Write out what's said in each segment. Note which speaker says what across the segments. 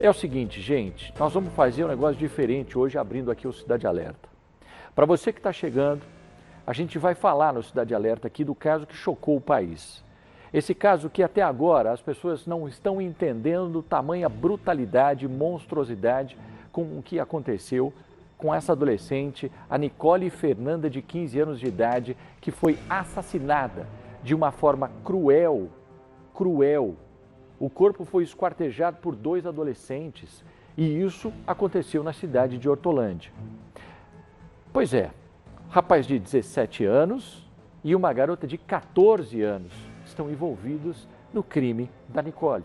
Speaker 1: É o seguinte, gente, nós vamos fazer um negócio diferente hoje, abrindo aqui o Cidade Alerta. Para você que está chegando, a gente vai falar no Cidade Alerta aqui do caso que chocou o país. Esse caso que até agora as pessoas não estão entendendo tamanha brutalidade, monstruosidade com o que aconteceu com essa adolescente, a Nicole Fernanda, de 15 anos de idade, que foi assassinada de uma forma cruel. O corpo foi esquartejado por 2 adolescentes e isso aconteceu na cidade de Hortolândia. Pois é, um rapaz de 17 anos e uma garota de 14 anos estão envolvidos no crime da Nicole.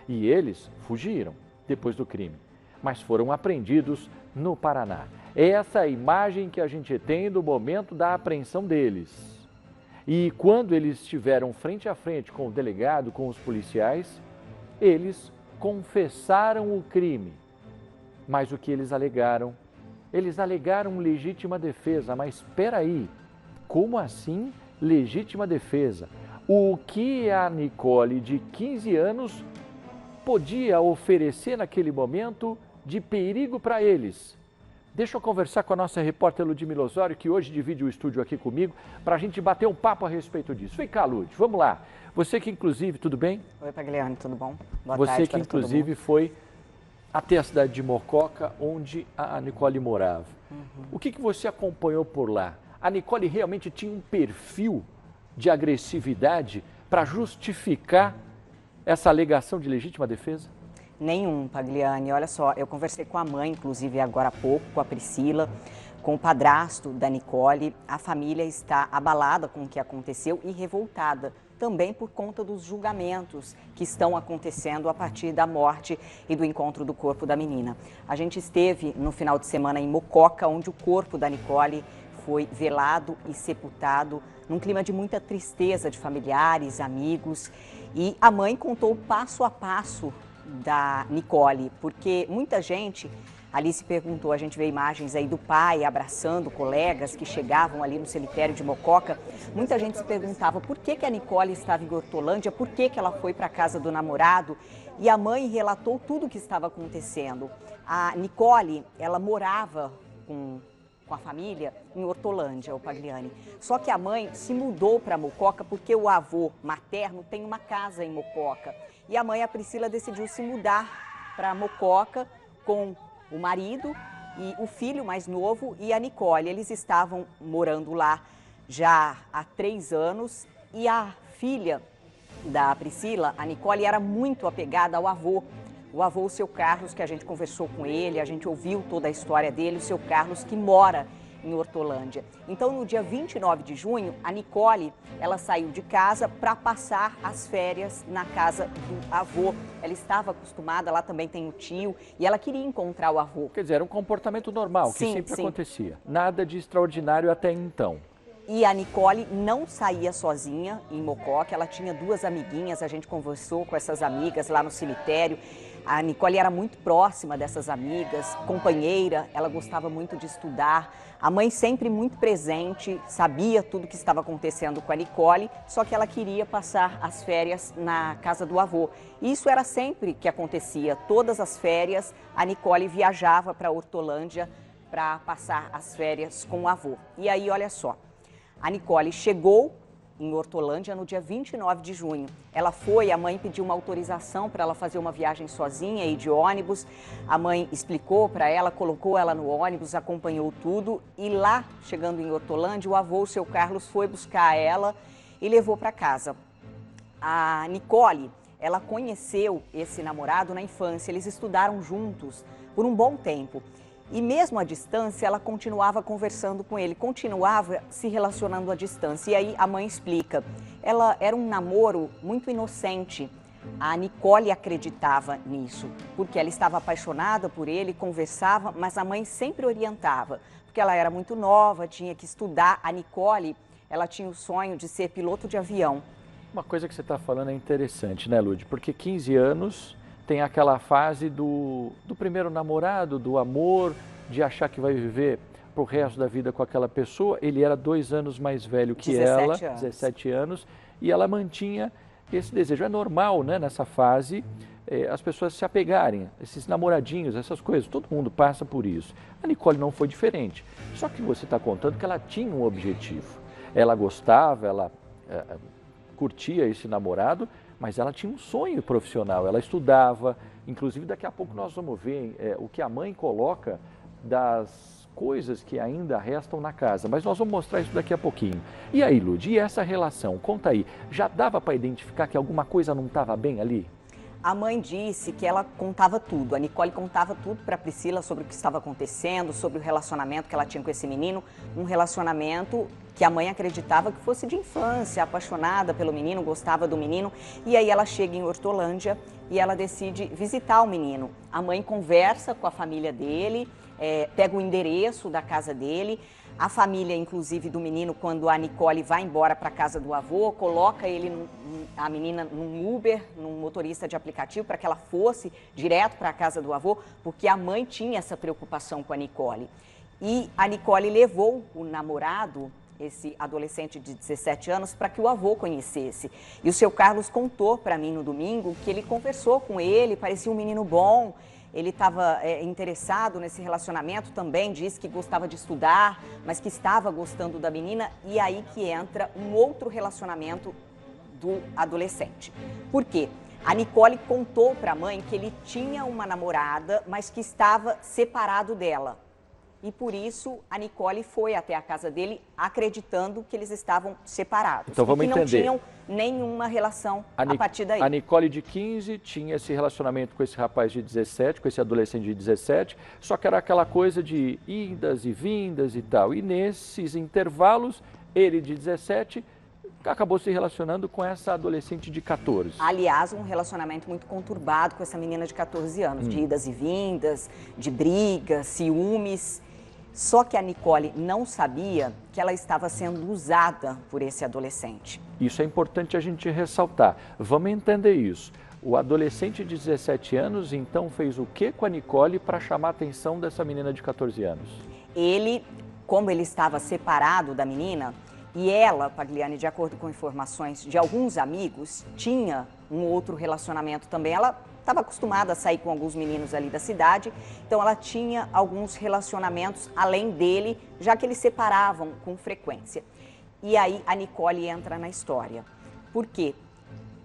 Speaker 1: E eles fugiram depois do crime, mas foram apreendidos no Paraná. Essa é a imagem que a gente tem do momento da apreensão deles. E quando eles estiveram frente a frente com o delegado, com os policiais, eles confessaram o crime. Mas o que eles alegaram? Eles alegaram legítima defesa. Mas espera aí, como assim legítima defesa? O que a Nicole, de 15 anos, podia oferecer naquele momento de perigo para eles? Deixa eu conversar com a nossa repórter Ludmila Osório, que hoje divide o estúdio aqui comigo, para a gente bater um papo a respeito disso. Vem cá, Lud, vamos lá. Você que inclusive, tudo bem?
Speaker 2: Oi, Pagliani, tudo bom? Boa
Speaker 1: Você
Speaker 2: tarde
Speaker 1: que inclusive foi até a cidade de Mococa, onde a Nicole morava. O que você acompanhou por lá? A Nicole realmente tinha um perfil de agressividade para justificar essa alegação de legítima defesa?
Speaker 2: Nenhum, Pagliani. Olha só, eu conversei com a mãe, inclusive agora há pouco, com a Priscila, com o padrasto da Nicole. A família está abalada com o que aconteceu e revoltada também por conta dos julgamentos que estão acontecendo a partir da morte e do encontro do corpo da menina. A gente esteve no final de semana em Mococa, onde o corpo da Nicole foi velado e sepultado num clima de muita tristeza de familiares, amigos. E a mãe contou passo a passo da Nicole, porque muita gente ali se perguntou, a gente vê imagens aí do pai abraçando colegas que chegavam ali no cemitério de Mococa, muita gente se perguntava por que a Nicole estava em Hortolândia, por que ela foi para a casa do namorado, e a mãe relatou tudo o que estava acontecendo. A Nicole, ela morava com a família em Hortolândia, o Pagliani. Só que a mãe se mudou para Mococa porque o avô materno tem uma casa em Mococa. E a mãe, a Priscila, decidiu se mudar para Mococa com o marido e o filho mais novo e a Nicole. Eles estavam morando lá já há 3 anos e a filha da Priscila, a Nicole, era muito apegada ao avô. O avô, o seu Carlos, que a gente conversou com ele, a gente ouviu toda a história dele, o seu Carlos, que mora em Hortolândia. Então, no dia 29 de junho, a Nicole, ela saiu de casa para passar as férias na casa do avô. Ela estava acostumada, lá também tem o tio, e ela queria encontrar o avô.
Speaker 1: Quer dizer, era um comportamento normal, que sempre acontecia. Nada de extraordinário até então.
Speaker 2: E a Nicole não saía sozinha em Mococa, ela tinha 2 amiguinhas, a gente conversou com essas amigas lá no cemitério. A Nicole era muito próxima dessas amigas, companheira, ela gostava muito de estudar. A mãe sempre muito presente, sabia tudo o que estava acontecendo com a Nicole, só que ela queria passar as férias na casa do avô. Isso era sempre que acontecia, todas as férias a Nicole viajava para Hortolândia para passar as férias com o avô. E aí, olha só, a Nicole chegou em Hortolândia no dia 29 de junho. Ela foi, a mãe pediu uma autorização para ela fazer uma viagem sozinha e de ônibus. A mãe explicou para ela, colocou ela no ônibus, acompanhou tudo. E lá, chegando em Hortolândia, o avô, o seu Carlos, foi buscar ela e levou para casa. A Nicole, ela conheceu esse namorado na infância, eles estudaram juntos por um bom tempo. E mesmo à distância, ela continuava conversando com ele, continuava se relacionando à distância. E aí a mãe explica, ela era um namoro muito inocente. A Nicole acreditava nisso, porque ela estava apaixonada por ele, conversava, mas a mãe sempre orientava, porque ela era muito nova, tinha que estudar. A Nicole, ela tinha o sonho de ser piloto de avião.
Speaker 1: Uma coisa que você está falando é interessante, né, Lud? Porque 15 anos... tem aquela fase do primeiro namorado, do amor, de achar que vai viver pro resto da vida com aquela pessoa. Ele era 2 anos mais velho que
Speaker 2: 17
Speaker 1: ela,
Speaker 2: anos.
Speaker 1: 17 anos, e ela mantinha esse desejo. É normal, né, nessa fase, as pessoas se apegarem, esses namoradinhos, essas coisas, todo mundo passa por isso. A Nicole não foi diferente, só que você está contando que ela tinha um objetivo. Ela gostava, ela curtia esse namorado, mas ela tinha um sonho profissional, ela estudava, inclusive daqui a pouco nós vamos ver o que a mãe coloca das coisas que ainda restam na casa, mas nós vamos mostrar isso daqui a pouquinho. E aí, Lud, e essa relação? Conta aí, já dava para identificar que alguma coisa não estava bem ali?
Speaker 2: A mãe disse que ela contava tudo, a Nicole contava tudo para a Priscila sobre o que estava acontecendo, sobre o relacionamento que ela tinha com esse menino, um relacionamento que a mãe acreditava que fosse de infância, apaixonada pelo menino, gostava do menino. E aí ela chega em Hortolândia e ela decide visitar o menino. A mãe conversa com a família dele, pega o endereço da casa dele. A família, inclusive, do menino, quando a Nicole vai embora para a casa do avô, coloca a menina num Uber, num motorista de aplicativo, para que ela fosse direto para a casa do avô, porque a mãe tinha essa preocupação com a Nicole. E a Nicole levou o namorado, esse adolescente de 17 anos, para que o avô conhecesse. E o seu Carlos contou para mim no domingo que ele conversou com ele, parecia um menino bom. Ele estava interessado nesse relacionamento também, disse que gostava de estudar, mas que estava gostando da menina. E aí que entra um outro relacionamento do adolescente. Por quê? A Nicole contou para a mãe que ele tinha uma namorada, mas que estava separado dela. E por isso a Nicole foi até a casa dele acreditando que eles estavam separados.
Speaker 1: Então vamos entender.
Speaker 2: Que não tinham nenhuma relação a partir daí.
Speaker 1: A Nicole de 15 tinha esse relacionamento com esse rapaz de 17, com esse adolescente de 17, só que era aquela coisa de idas e vindas e tal. E nesses intervalos, ele de 17 acabou se relacionando com essa adolescente de 14.
Speaker 2: Aliás, um relacionamento muito conturbado com essa menina de 14 anos, de idas e vindas, de brigas, ciúmes. Só que a Nicole não sabia que ela estava sendo usada por esse adolescente.
Speaker 1: Isso é importante a gente ressaltar. Vamos entender isso. O adolescente de 17 anos, então, fez o que com a Nicole para chamar a atenção dessa menina de 14 anos?
Speaker 2: Ele, como ele estava separado da menina, e ela, Pagliani, de acordo com informações de alguns amigos, tinha um outro relacionamento também. Ela estava acostumada a sair com alguns meninos ali da cidade, então ela tinha alguns relacionamentos além dele, já que eles separavam com frequência. E aí a Nicole entra na história. Por quê?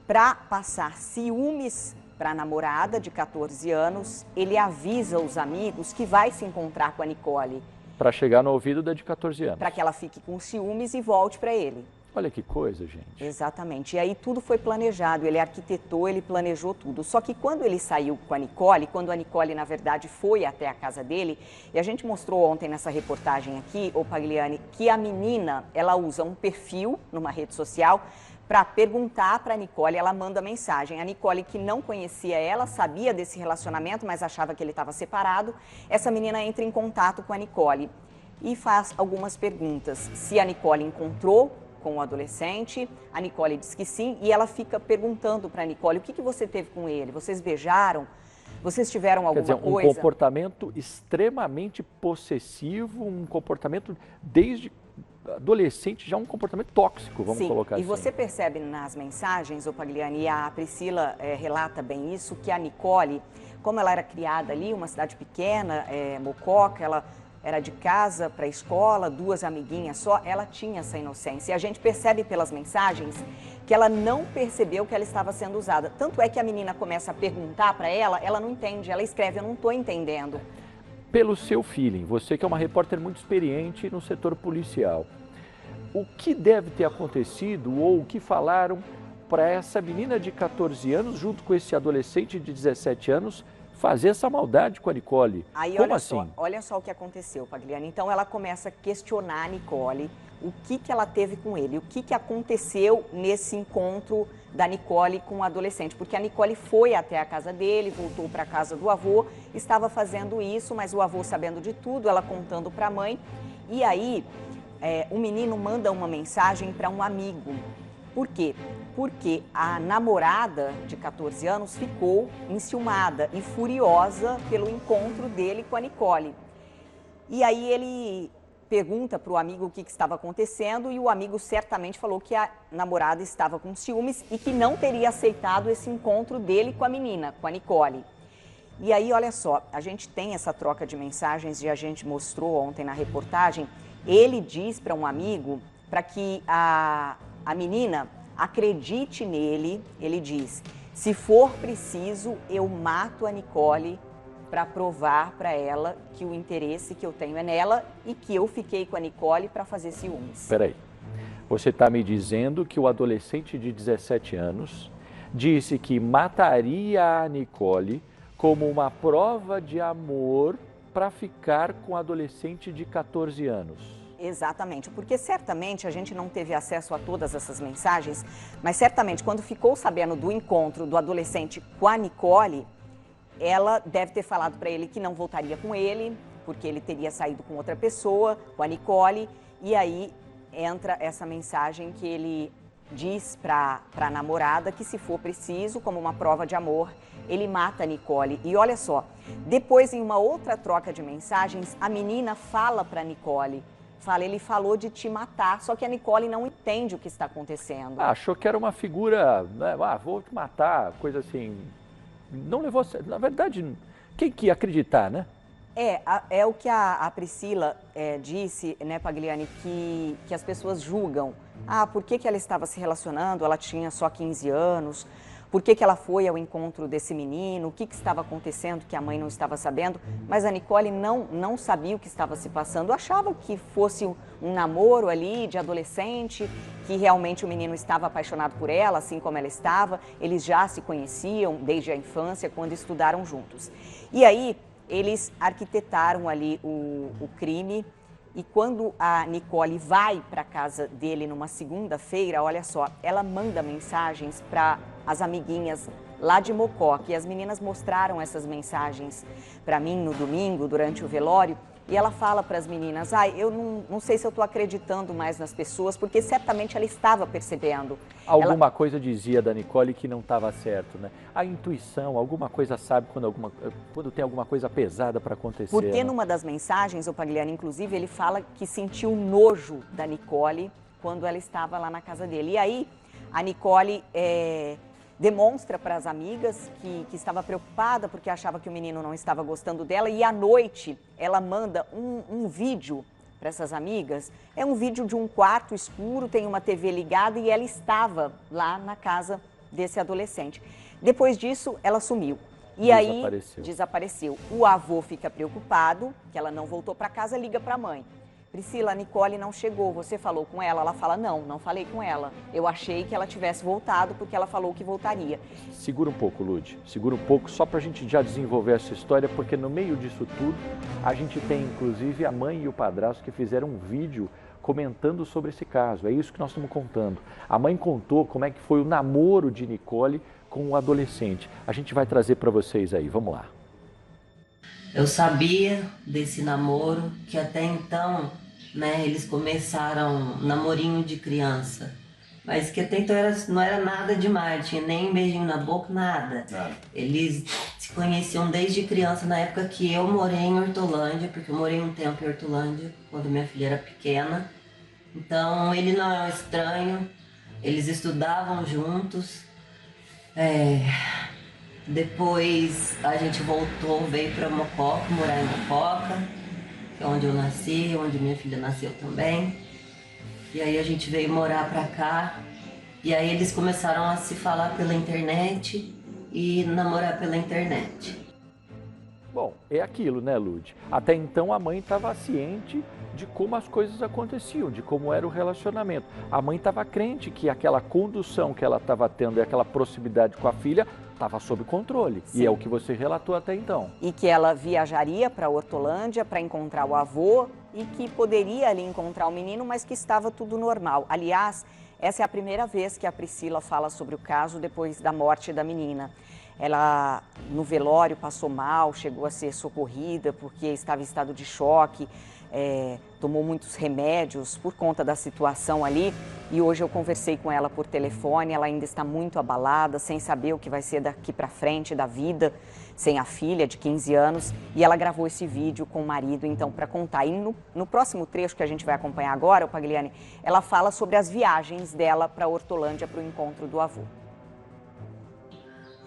Speaker 2: Para passar ciúmes para a namorada de 14 anos, ele avisa os amigos que vai se encontrar com a Nicole.
Speaker 1: Para chegar no ouvido da de 14 anos.
Speaker 2: Para que ela fique com ciúmes e volte para ele.
Speaker 1: Olha que coisa, gente.
Speaker 2: Exatamente. E aí tudo foi planejado, ele arquitetou, ele planejou tudo. Só que quando ele saiu com a Nicole, quando a Nicole, na verdade, foi até a casa dele, e a gente mostrou ontem nessa reportagem aqui, ô Pagliani, que a menina, ela usa um perfil numa rede social para perguntar para a Nicole, ela manda mensagem. A Nicole, que não conhecia ela, sabia desse relacionamento, mas achava que ele estava separado. Essa menina entra em contato com a Nicole e faz algumas perguntas. Se a Nicole encontrou com o adolescente, a Nicole diz que sim, e ela fica perguntando para a Nicole, o que você teve com ele? Vocês beijaram? Vocês tiveram alguma coisa?
Speaker 1: Quer dizer, um comportamento extremamente possessivo, um comportamento desde adolescente, já um comportamento tóxico, vamos colocar assim.
Speaker 2: E você percebe nas mensagens, ô Pagliani, e a Priscila relata bem isso, que a Nicole, como ela era criada ali, uma cidade pequena, Mococa, ela era de casa para a escola, 2 amiguinhas só, ela tinha essa inocência. E a gente percebe pelas mensagens que ela não percebeu que ela estava sendo usada. Tanto é que a menina começa a perguntar para ela não entende, ela escreve, eu não estou entendendo.
Speaker 1: Pelo seu feeling, você que é uma repórter muito experiente no setor policial, o que deve ter acontecido ou o que falaram para essa menina de 14 anos, junto com esse adolescente de 17 anos, fazer essa maldade com a Nicole?
Speaker 2: Aí,
Speaker 1: como assim?
Speaker 2: Olha só o que aconteceu, Pagliani. Então ela começa a questionar a Nicole, o que ela teve com ele, o que aconteceu nesse encontro da Nicole com o adolescente. Porque a Nicole foi até a casa dele, voltou para a casa do avô, estava fazendo isso, mas o avô sabendo de tudo, ela contando para a mãe. E aí o menino manda uma mensagem para um amigo. Por quê? Porque a namorada de 14 anos ficou enciumada e furiosa pelo encontro dele com a Nicole. E aí ele pergunta para o amigo o que estava acontecendo e o amigo certamente falou que a namorada estava com ciúmes e que não teria aceitado esse encontro dele com a menina, com a Nicole. E aí, olha só, a gente tem essa troca de mensagens e a gente mostrou ontem na reportagem. Ele diz para um amigo para que a menina acredite nele. Ele diz: se for preciso, eu mato a Nicole para provar para ela que o interesse que eu tenho é nela e que eu fiquei com a Nicole para fazer ciúmes.
Speaker 1: Espera aí, você está me dizendo que o adolescente de 17 anos disse que mataria a Nicole como uma prova de amor para ficar com o adolescente de 14 anos?
Speaker 2: Exatamente, porque certamente a gente não teve acesso a todas essas mensagens, mas certamente quando ficou sabendo do encontro do adolescente com a Nicole, ela deve ter falado para ele que não voltaria com ele, porque ele teria saído com outra pessoa, com a Nicole, e aí entra essa mensagem que ele diz para a namorada que, se for preciso, como uma prova de amor, ele mata a Nicole. E olha só, depois, em uma outra troca de mensagens, a menina fala para a Nicole, ele falou de te matar, só que a Nicole não entende o que está acontecendo.
Speaker 1: Achou que era uma figura, né? Vou te matar, coisa assim. Não levou a sério. Na verdade, quem que ia acreditar, né?
Speaker 2: É o que a Priscila disse, né, Pagliani, que as pessoas julgam. Por que ela estava se relacionando? Ela tinha só 15 anos. Por que ela foi ao encontro desse menino? O que estava acontecendo que a mãe não estava sabendo? Mas a Nicole não sabia o que estava se passando. Achava que fosse um namoro ali de adolescente, que realmente o menino estava apaixonado por ela, assim como ela estava. Eles já se conheciam desde a infância, quando estudaram juntos. E aí, eles arquitetaram ali o crime. E quando a Nicole vai para a casa dele numa segunda-feira, olha só, ela manda mensagens para as amiguinhas lá de Mococa. E as meninas mostraram essas mensagens para mim no domingo, durante o velório. E ela fala para as meninas: eu não sei se eu estou acreditando mais nas pessoas, porque certamente ela estava percebendo.
Speaker 1: Alguma coisa dizia da Nicole que não estava certo, né? A intuição, alguma coisa sabe quando tem alguma coisa pesada para acontecer.
Speaker 2: Porque
Speaker 1: né?
Speaker 2: Numa das mensagens, o Pagliani, inclusive, ele fala que sentiu nojo da Nicole quando ela estava lá na casa dele. E aí, a Nicole demonstra para as amigas que estava preocupada porque achava que o menino não estava gostando dela. E à noite, ela manda um vídeo para essas amigas. É um vídeo de um quarto escuro, tem uma TV ligada e ela estava lá na casa desse adolescente. Depois disso, ela sumiu. E aí, desapareceu. O avô fica preocupado, que ela não voltou para casa, liga para a mãe. Priscila, a Nicole não chegou, você falou com ela? Ela fala: não falei com ela. Eu achei que ela tivesse voltado porque ela falou que voltaria.
Speaker 1: Segura um pouco, Lud, segura um pouco, só para a gente já desenvolver essa história, porque no meio disso tudo, a gente tem inclusive a mãe e o padrasto que fizeram um vídeo comentando sobre esse caso. É isso que nós estamos contando. A mãe contou como é que foi o namoro de Nicole com o adolescente. A gente vai trazer para vocês aí, vamos lá.
Speaker 3: Eu sabia desse namoro, que até então, né, eles começaram namorinho de criança. Mas que até então não era nada demais, tinha nem beijinho na boca, nada. Eles se conheciam desde criança, na época que eu morei em Hortolândia, porque eu morei um tempo em Hortolândia, quando minha filha era pequena. Então, ele não é um estranho, eles estudavam juntos. Depois a gente voltou, veio para Mococa, morar em Mococa, que é onde eu nasci, onde minha filha nasceu também. E aí a gente veio morar para cá, e aí eles começaram a se falar pela internet e namorar pela internet.
Speaker 1: Bom, é aquilo, né, Lud? Até então a mãe estava ciente de como as coisas aconteciam, de como era o relacionamento. A mãe estava crente que aquela condução que ela estava tendo e aquela proximidade com a filha estava sob controle. Sim. E é o que você relatou até então.
Speaker 2: E que ela viajaria para Hortolândia para encontrar o avô e que poderia ali encontrar o menino, mas que estava tudo normal. Aliás, essa é a primeira vez que a Priscila fala sobre o caso depois da morte da menina. Ela, no velório, passou mal, chegou a ser socorrida porque estava em estado de choque, tomou muitos remédios por conta da situação ali. E hoje eu conversei com ela por telefone, ela ainda está muito abalada, sem saber o que vai ser daqui para frente da vida, sem a filha de 15 anos, e ela gravou esse vídeo com o marido, então, para contar. E no próximo trecho que a gente vai acompanhar agora, o Pagliani, ela fala sobre as viagens dela para Hortolândia, para o encontro do avô.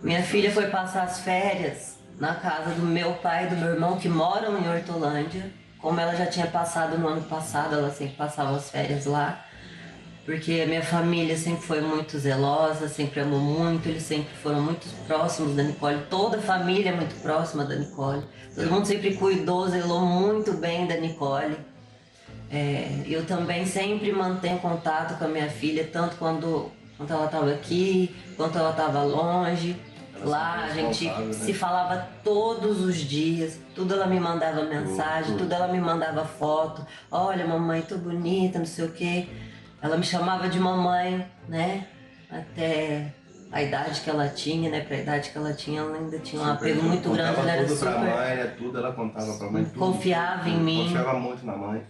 Speaker 3: Minha filha foi passar as férias na casa do meu pai e do meu irmão, que moram em Hortolândia. Como ela já tinha passado no ano passado, ela sempre passava as férias lá. Porque a minha família sempre foi muito zelosa, sempre amou muito, eles sempre foram muito próximos da Nicole. Toda a família é muito próxima da Nicole. Todo mundo sempre cuidou, zelou muito bem da Nicole. Eu também sempre mantenho contato com a minha filha, tanto quando ela estava aqui, quanto ela estava longe. Lá a gente se falava todos os dias, tudo ela me mandava mensagem, tudo ela me mandava foto. Olha, mamãe, tô bonita, não sei o quê. Ela me chamava de mamãe, né? Até a idade que ela tinha, né? Pra idade que ela tinha, ela ainda tinha um apego muito grande. Ela era super...
Speaker 4: tudo ela contava pra mãe, tudo.
Speaker 3: Confiava em mim.
Speaker 4: Confiava muito na mãe.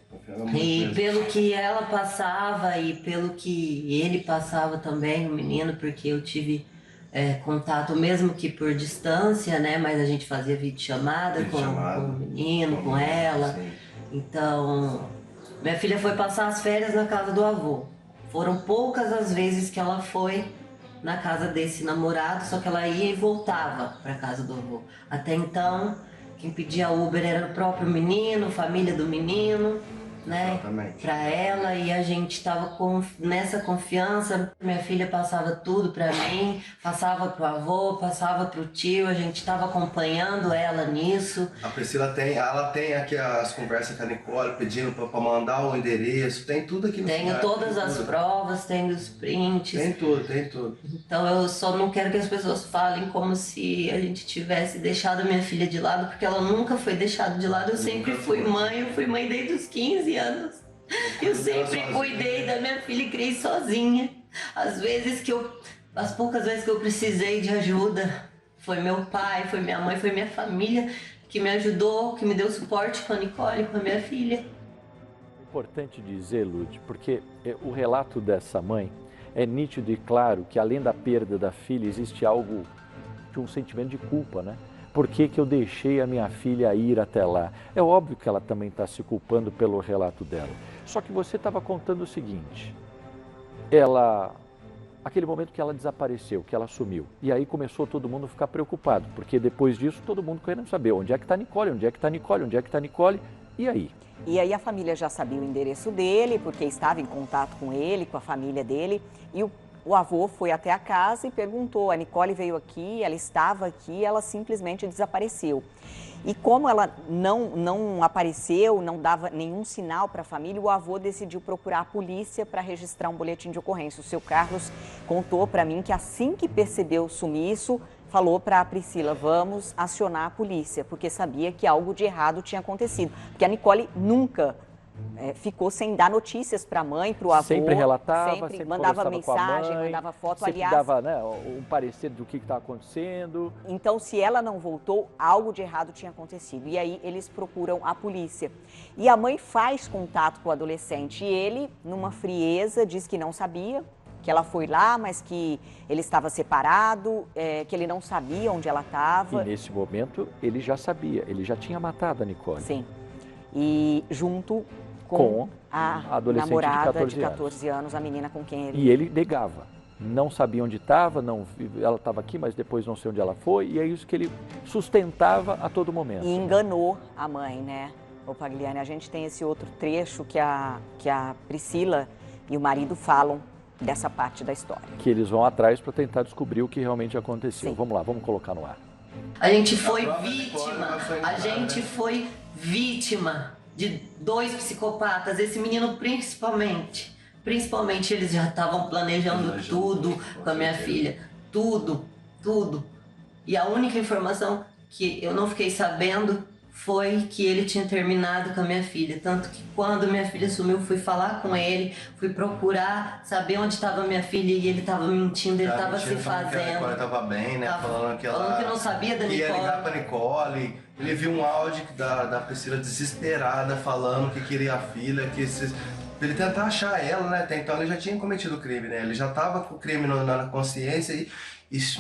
Speaker 3: E pelo que ela passava e pelo que ele passava também, o menino, porque eu tive contato, mesmo que por distância, né? Mas a gente fazia videochamada com o menino, com ela.
Speaker 4: Sim.
Speaker 3: Então, minha filha foi passar as férias na casa do avô. Foram poucas as vezes que ela foi na casa desse namorado, só que ela ia e voltava para casa do avô. Até então, quem pedia Uber era o próprio menino, família do menino, né? Para ela, e a gente tava nessa confiança. Minha filha passava tudo para mim, passava pro avô, passava pro tio, a gente tava acompanhando ela nisso.
Speaker 4: A Priscila tem aqui as conversas com a Nicole, pedindo para mandar o endereço, tem tudo aqui no
Speaker 3: Tenho
Speaker 4: celular,
Speaker 3: todas as provas, tenho os prints.
Speaker 4: Tem tudo.
Speaker 3: Então eu só não quero que as pessoas falem como se a gente tivesse deixado a minha filha de lado, porque ela nunca foi deixada de lado. Eu sempre fui mãe, eu fui mãe desde os 15 anos. Eu sempre cuidei da minha filha e criei sozinha. As poucas vezes que eu precisei de ajuda, foi meu pai, foi minha mãe, foi minha família que me ajudou, que me deu suporte com a Nicole, com a minha filha.
Speaker 1: Importante dizer, Lud, porque o relato dessa mãe é nítido e claro que além da perda da filha existe algo de um sentimento de culpa, né? Por que eu deixei a minha filha ir até lá? É óbvio que ela também está se culpando pelo relato dela. Só que você estava contando o seguinte, aquele momento que ela desapareceu, que ela sumiu, e aí começou todo mundo a ficar preocupado, porque depois disso todo mundo querendo saber onde é que está Nicole, onde é que está Nicole, onde é que está Nicole, e aí?
Speaker 2: E aí a família já sabia o endereço dele, porque estava em contato com ele, com a família dele, e o avô foi até a casa e perguntou, a Nicole veio aqui, ela estava aqui, ela simplesmente desapareceu. E como ela não apareceu, não dava nenhum sinal para a família, o avô decidiu procurar a polícia para registrar um boletim de ocorrência. O seu Carlos contou para mim que assim que percebeu o sumiço, falou para a Priscila, vamos acionar a polícia, porque sabia que algo de errado tinha acontecido. Porque a Nicole nunca ficou sem dar notícias para a mãe, para o avô.
Speaker 1: Sempre relatava, sempre
Speaker 2: mandava mensagem,
Speaker 1: com a mãe,
Speaker 2: mandava foto,
Speaker 1: sempre
Speaker 2: aliás.
Speaker 1: dava, né, um parecer do que estava acontecendo.
Speaker 2: Então, se ela não voltou, algo de errado tinha acontecido. E aí eles procuram a polícia. E a mãe faz contato com o adolescente. E ele, numa frieza, diz que não sabia, que ela foi lá, mas que ele estava separado, que ele não sabia onde ela estava.
Speaker 1: E nesse momento ele já sabia, ele já tinha matado a Nicole.
Speaker 2: Sim. E junto com a namorada de 14 anos, a menina com quem ele...
Speaker 1: E ele negava, não sabia onde estava, ela estava aqui, mas depois não sei onde ela foi, e é isso que ele sustentava a todo momento.
Speaker 2: E enganou a mãe, né, o Pagliani? A gente tem esse outro trecho que a Priscila e o marido falam dessa parte da história.
Speaker 1: Que eles vão atrás para tentar descobrir o que realmente aconteceu.
Speaker 2: Sim.
Speaker 1: Vamos lá, vamos colocar no ar.
Speaker 3: A gente foi vítima de 2 psicopatas, esse menino principalmente. Principalmente eles já estavam planejando tudo com a minha filha, tudo. E a única informação que eu não fiquei sabendo foi que ele tinha terminado com a minha filha. Tanto que quando minha filha sumiu, fui falar com ele, fui procurar saber onde estava minha filha e ele estava mentindo, ele estava se fazendo.
Speaker 4: Que a Nicole estava bem, né? Falando que
Speaker 3: não sabia da Nicole.
Speaker 4: Ia ligar pra Nicole. Ele viu um áudio da Priscila desesperada falando que queria a filha, pra ele tentar achar ela, né? Até então ele já tinha cometido o crime, né? Ele já estava com o crime na consciência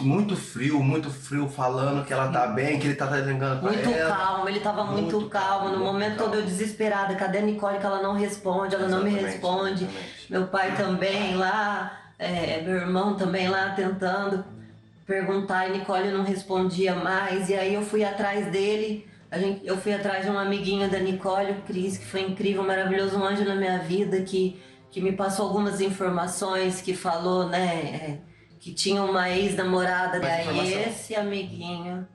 Speaker 4: muito frio, falando que ela tá bem, que ele tá ligando pra
Speaker 3: Muito
Speaker 4: ela.
Speaker 3: calmo, ele tava muito calmo. No momento todo eu desesperada. Cadê a Nicole que ela não responde, ela não me responde. Meu pai também lá, meu irmão também lá tentando perguntar e Nicole não respondia mais. E aí eu fui atrás dele, eu fui atrás de um amiguinho da Nicole, o Cris, que foi incrível, maravilhoso, um anjo na minha vida, que me passou algumas informações, que falou, né, que tinha uma ex-namorada. E aí esse amiguinho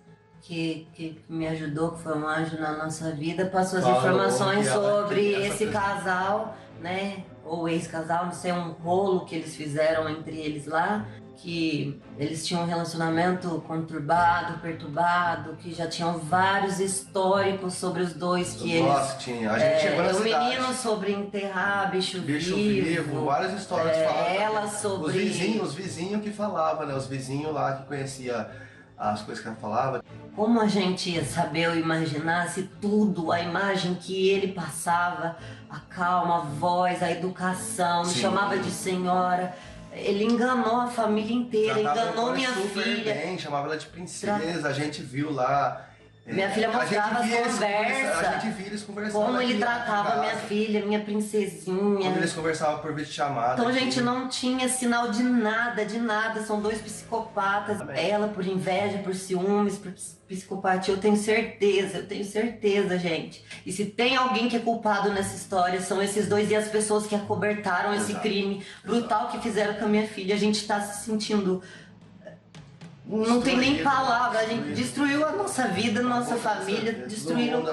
Speaker 3: que me ajudou, que foi um anjo na nossa vida, passou as informações sobre esse casal, né, ou ex-casal, não sei, um rolo que eles fizeram entre eles lá, que eles tinham um relacionamento conturbado, perturbado, que já tinham vários históricos sobre os dois, que
Speaker 4: Nossa,
Speaker 3: eles...
Speaker 4: tinha. A gente chegou na
Speaker 3: o
Speaker 4: cidade.
Speaker 3: menino sobre enterrar bicho
Speaker 4: Vivo, várias histórias falavam.
Speaker 3: Ela sobre...
Speaker 4: Os vizinhos que falavam, né? Os vizinhos lá que conheciam as coisas que ela falava.
Speaker 3: Como a gente ia saber ou imaginar se tudo, a imagem que ele passava, a calma, a voz, a educação, me chamava de senhora... Ele enganou a família inteira, enganou minha filha.
Speaker 4: Bem, chamava ela de princesa, a gente viu lá.
Speaker 3: Minha filha mostrava as conversas.
Speaker 4: A gente via eles conversando.
Speaker 3: Como ele tratava minha filha, minha princesinha.
Speaker 4: Quando eles conversavam por videochamada.
Speaker 3: Então, gente, não tinha sinal de nada, de nada. São dois psicopatas. Ela por inveja, por ciúmes, por psicopatia. Eu tenho certeza, gente. E se tem alguém que é culpado nessa história, são esses dois e as pessoas que acobertaram esse crime brutal que fizeram com a minha filha. A gente tá se sentindo... Não tem nem palavra, a gente destruiu a nossa vida, nossa família, destruíram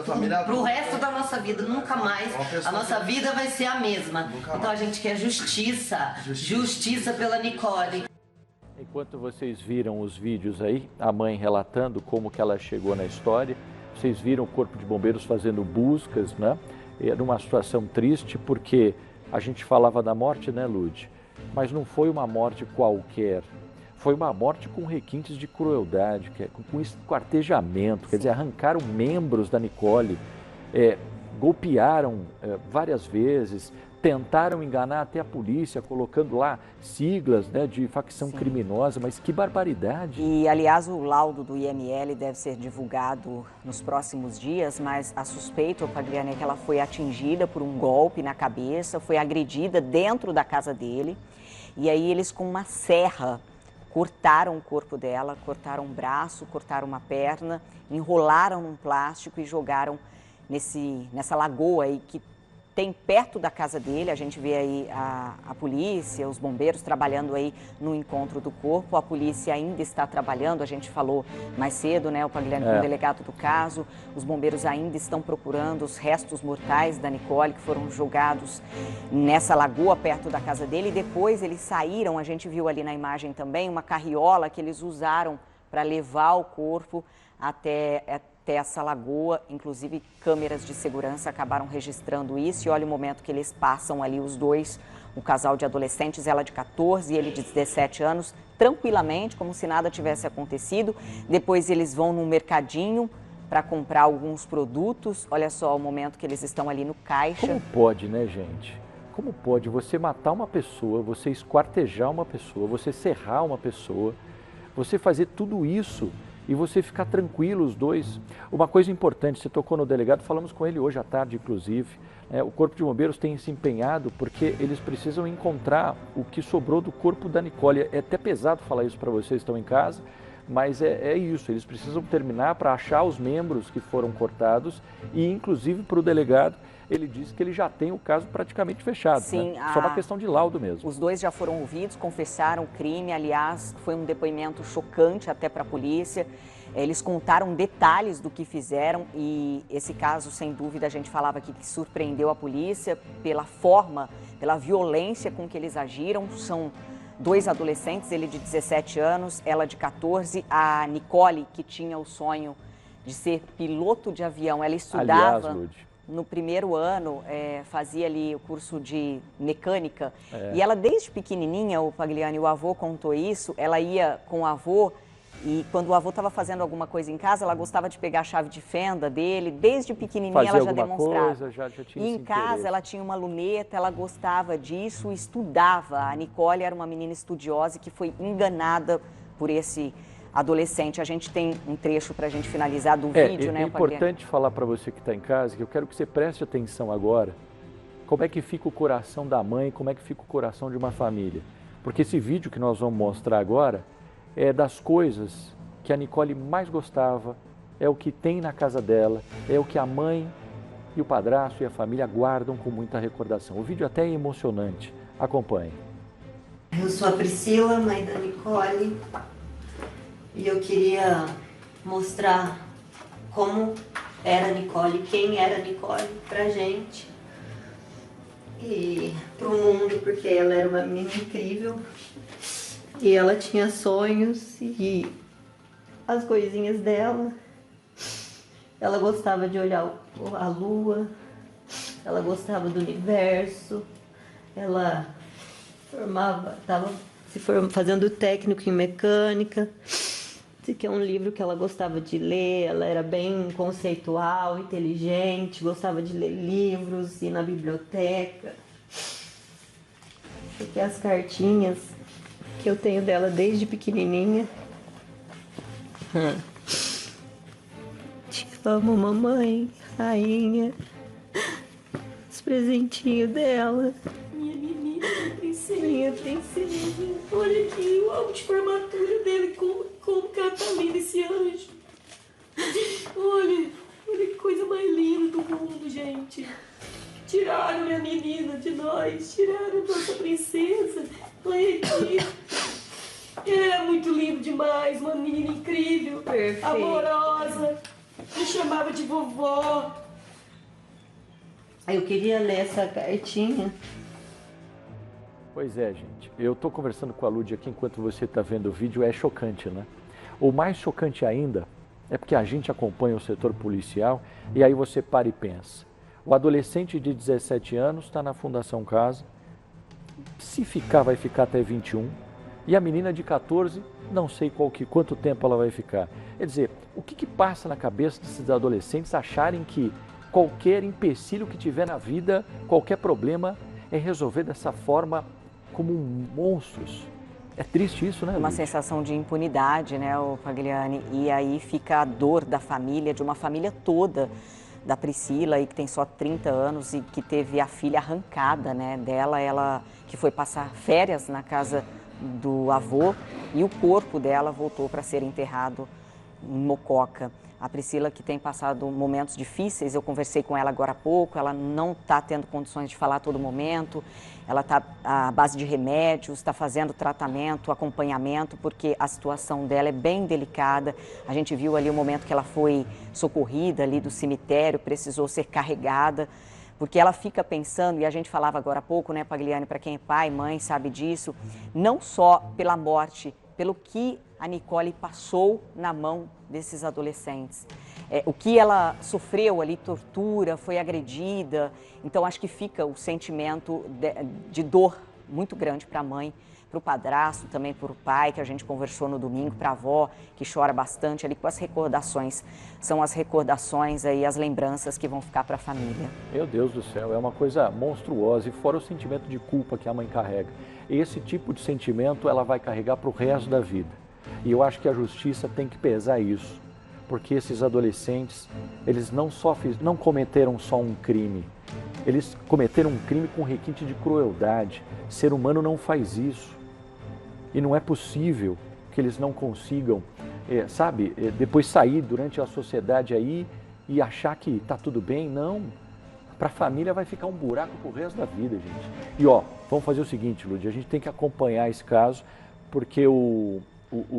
Speaker 3: pro resto da nossa vida, nunca mais a nossa vida vai ser a mesma. Então a gente quer justiça pela Nicole.
Speaker 1: Enquanto vocês viram os vídeos aí, a mãe relatando como que ela chegou na história, vocês viram o Corpo de Bombeiros fazendo buscas, né? Era uma situação triste porque a gente falava da morte, né, Lud? Mas não foi uma morte qualquer. Foi uma morte com requintes de crueldade, com esquartejamento, quer dizer, arrancaram membros da Nicole, golpearam várias vezes, tentaram enganar até a polícia, colocando lá siglas, né, de facção criminosa, mas que barbaridade.
Speaker 2: E, aliás, o laudo do IML deve ser divulgado nos próximos dias, mas a suspeita, Pagliani, é que ela foi atingida por um golpe na cabeça, foi agredida dentro da casa dele, e aí eles com uma serra cortaram o corpo dela, cortaram um braço, cortaram uma perna, enrolaram num plástico e jogaram nessa lagoa aí que tem perto da casa dele. A gente vê aí a polícia, os bombeiros trabalhando aí no encontro do corpo. A polícia ainda está trabalhando, a gente falou mais cedo, né, o Pagliani, com o delegado do caso. Os bombeiros ainda estão procurando os restos mortais da Nicole, que foram jogados nessa lagoa perto da casa dele. E depois eles saíram, a gente viu ali na imagem também, uma carriola que eles usaram para levar o corpo até essa lagoa. Inclusive câmeras de segurança acabaram registrando isso e olha o momento que eles passam ali, os dois, um casal de adolescentes, ela de 14 e ele de 17 anos, tranquilamente, como se nada tivesse acontecido. Depois eles vão num mercadinho para comprar alguns produtos. Olha só o momento que eles estão ali no caixa.
Speaker 1: Como pode, né, gente? Como pode você matar uma pessoa, você esquartejar uma pessoa, você serrar uma pessoa, você fazer tudo isso e você ficar tranquilo, os dois? Uma coisa importante, você tocou no delegado, falamos com ele hoje à tarde, inclusive, o Corpo de Bombeiros tem se empenhado porque eles precisam encontrar o que sobrou do corpo da Nicole. É até pesado falar isso para vocês que estão em casa, mas é isso, eles precisam terminar para achar os membros que foram cortados e, inclusive, para o delegado, ele disse que ele já tem o caso praticamente fechado.
Speaker 2: Sim,
Speaker 1: né? Só uma questão de laudo mesmo.
Speaker 2: Os dois já foram ouvidos, confessaram o crime. Aliás, foi um depoimento chocante até para a polícia. Eles contaram detalhes do que fizeram e esse caso, sem dúvida, a gente falava aqui que surpreendeu a polícia pela forma, pela violência com que eles agiram. São dois adolescentes, ele de 17 anos, ela de 14. A Nicole, que tinha o sonho de ser piloto de avião, ela estudava...
Speaker 1: Aliás, Lud,
Speaker 2: no primeiro ano, fazia ali o curso de mecânica. E ela, desde pequenininha, o Pagliani, o avô contou isso, ela ia com o avô e quando o avô estava fazendo alguma coisa em casa, ela gostava de pegar a chave de fenda dele. Desde pequenininha ela já demonstrava.
Speaker 1: Coisa, já tinha
Speaker 2: e em casa
Speaker 1: interesse.
Speaker 2: ela tinha uma luneta, ela gostava disso, estudava. A Nicole era uma menina estudiosa que foi enganada por esse adolescente. A gente tem um trecho para a gente finalizar do vídeo, né?
Speaker 1: É importante falar para você que está em casa, que eu quero que você preste atenção agora, como é que fica o coração da mãe, como é que fica o coração de uma família. Porque esse vídeo que nós vamos mostrar agora é das coisas que a Nicole mais gostava, é o que tem na casa dela, é o que a mãe e o padrasto e a família guardam com muita recordação. O vídeo até é emocionante. Acompanhe.
Speaker 3: Eu sou a Priscila, mãe da Nicole, e eu queria mostrar como era a Nicole, quem era a Nicole pra gente e pro mundo, porque ela era uma menina incrível e ela tinha sonhos e as coisinhas dela. Ela gostava de olhar a lua, ela gostava do universo, ela estava fazendo técnico em mecânica. Esse aqui é um livro que ela gostava de ler, ela era bem conceitual, inteligente, gostava de ler livros, ir na biblioteca. Esse aqui é as cartinhas que eu tenho dela desde pequenininha. Te amo, mamãe, rainha. Os presentinhos dela.
Speaker 5: Minha menina, minha princesa. Olha aqui o álbum de formatura dele, como que ela tá linda, esse anjo. Olha que coisa mais linda do mundo, gente. Tiraram minha menina de nós, tiraram nossa princesa. Olha aqui. É muito lindo demais, uma menina incrível,
Speaker 3: Perfeito.
Speaker 5: Amorosa, me chamava de vovó.
Speaker 3: Eu queria ler essa cartinha.
Speaker 1: Pois é, gente. Eu estou conversando com a Lud aqui enquanto você está vendo o vídeo, é chocante, né? O mais chocante ainda é porque a gente acompanha o setor policial e aí você para e pensa. O adolescente de 17 anos está na Fundação Casa, se ficar, vai ficar até 21, e a menina de 14, não sei quanto tempo ela vai ficar. Quer dizer, o que passa na cabeça desses adolescentes acharem que qualquer empecilho que tiver na vida, qualquer problema, é resolver dessa forma como monstros? É triste isso, né,
Speaker 2: Uma
Speaker 1: Lud?
Speaker 2: sensação de impunidade, né, o Pagliani? E aí fica a dor da família, de uma família toda, da Priscila, aí, que tem só 30 anos e que teve a filha arrancada, né, dela, ela que foi passar férias na casa do avô e o corpo dela voltou para ser enterrado em Mococa. A Priscila, que tem passado momentos difíceis, eu conversei com ela agora há pouco, ela não está tendo condições de falar a todo momento, ela está à base de remédios, está fazendo tratamento, acompanhamento, porque a situação dela é bem delicada. A gente viu ali o momento que ela foi socorrida ali do cemitério, precisou ser carregada, porque ela fica pensando, e a gente falava agora há pouco, né, Pagliani, para quem é pai, mãe, sabe disso, não só pela morte, pelo que a Nicole passou na mão desses adolescentes. O que ela sofreu ali, tortura, foi agredida. Então, acho que fica o sentimento de dor muito grande para a mãe, para o padrasto, também para o pai, que a gente conversou no domingo, para a avó, que chora bastante ali com as recordações. São as recordações aí, as lembranças que vão ficar para a família.
Speaker 1: Meu Deus do céu, é uma coisa monstruosa, e fora o sentimento de culpa que a mãe carrega. Esse tipo de sentimento ela vai carregar para o resto da vida. E eu acho que a justiça tem que pesar isso, porque esses adolescentes, eles não cometeram só um crime, eles cometeram um crime com requinte de crueldade. O ser humano não faz isso. E não é possível que eles não consigam, depois sair durante a sociedade aí e achar que está tudo bem. Não. Para a família vai ficar um buraco pro resto da vida, gente. E vamos fazer o seguinte, Lud, a gente tem que acompanhar esse caso, porque o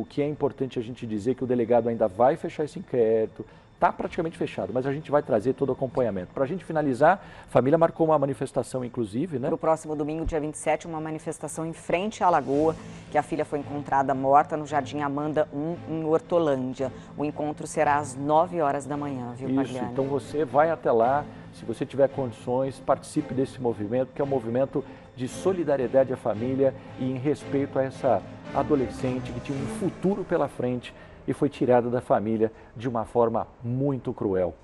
Speaker 1: que é importante a gente dizer que o delegado ainda vai fechar esse inquérito, está praticamente fechado, mas a gente vai trazer todo o acompanhamento. Para a gente finalizar, a família marcou uma manifestação, inclusive, né?
Speaker 2: No próximo domingo, dia 27, uma manifestação em frente à Lagoa, que a filha foi encontrada morta no Jardim Amanda 1, em Hortolândia. O encontro será às 9 horas da manhã, viu, Pagliani?
Speaker 1: Isso, então você vai até lá, se você tiver condições, participe desse movimento, que é um movimento de solidariedade à família e em respeito a essa adolescente que tinha um futuro pela frente e foi tirada da família de uma forma muito cruel.